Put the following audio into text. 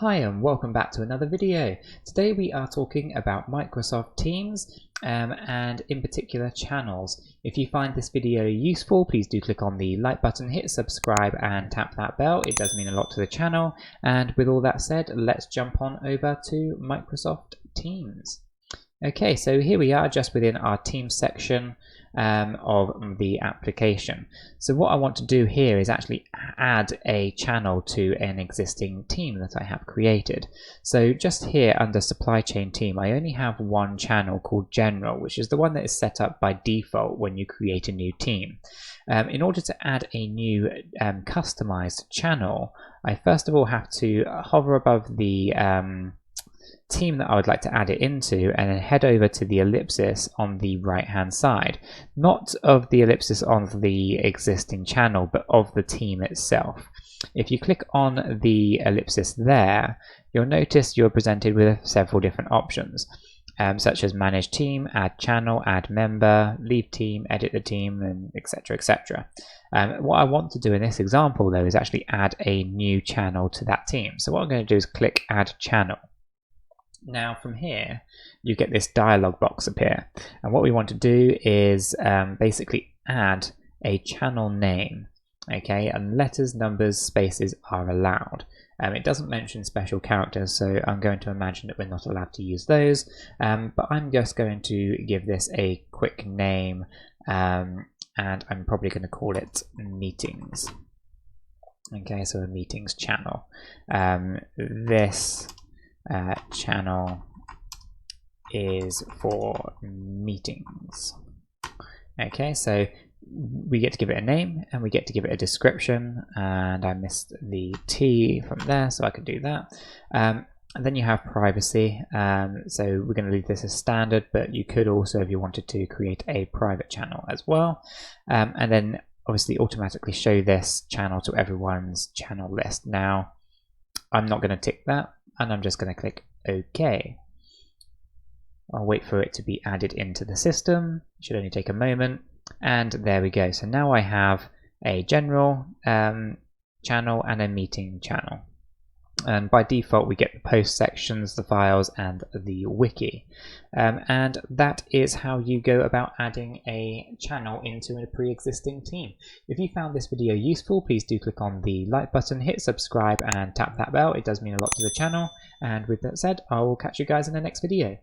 Hi and welcome back to another video. Today we are talking about Microsoft Teams and in particular channels. If you find this video useful, please do click on the like button, hit subscribe and tap that bell. It does mean a lot to the channel. And with all that said, let's jump on over to Microsoft Teams. Okay, so here we are just within our Teams section of the application. So what I want to do here is actually add a channel to an existing team that I have created. So just here under supply chain team, I only have one channel called general, which is the one that is set up by default when you create a new team. In order to add a new customized channel, I first of all have to hover above the team that I would like to add it into and then head over to the ellipsis on the right hand side, not of the ellipsis on the existing channel but of the team itself. If you click on the ellipsis there, you'll notice you're presented with several different options such as manage team, add channel, add member, leave team, edit the team, and etc, etc. What I want to do in this example though is actually add a new channel to that team. So what I'm going to do is click add channel. Now from here you get this dialog box appear, and what we want to do is basically add a channel name, okay, and letters, numbers, spaces are allowed. It doesn't mention special characters, so I'm going to imagine that we're not allowed to use those, but I'm just going to give this a quick name, and I'm probably going to call it meetings. Okay, so a meetings channel. This channel is for meetings. Okay, so we get to give it a name and we get to give it a description, and I missed the T from there, so I can do that. And then you have privacy, so we're going to leave this as standard, but you could also, if you wanted to, create a private channel as well, and then obviously automatically show this channel to everyone's channel list. Now I'm not going to tick that, and I'm just going to click OK. I'll wait for it to be added into the system. It should only take a moment, and there we go. So now I have a general channel and a meeting channel, and by default we get the post sections, the files, and the wiki, and that is how you go about adding a channel into a pre-existing team. If you found this video useful, please do click on the like button, hit subscribe and tap that bell. It does mean a lot to the channel, and with that said, I will catch you guys in the next video.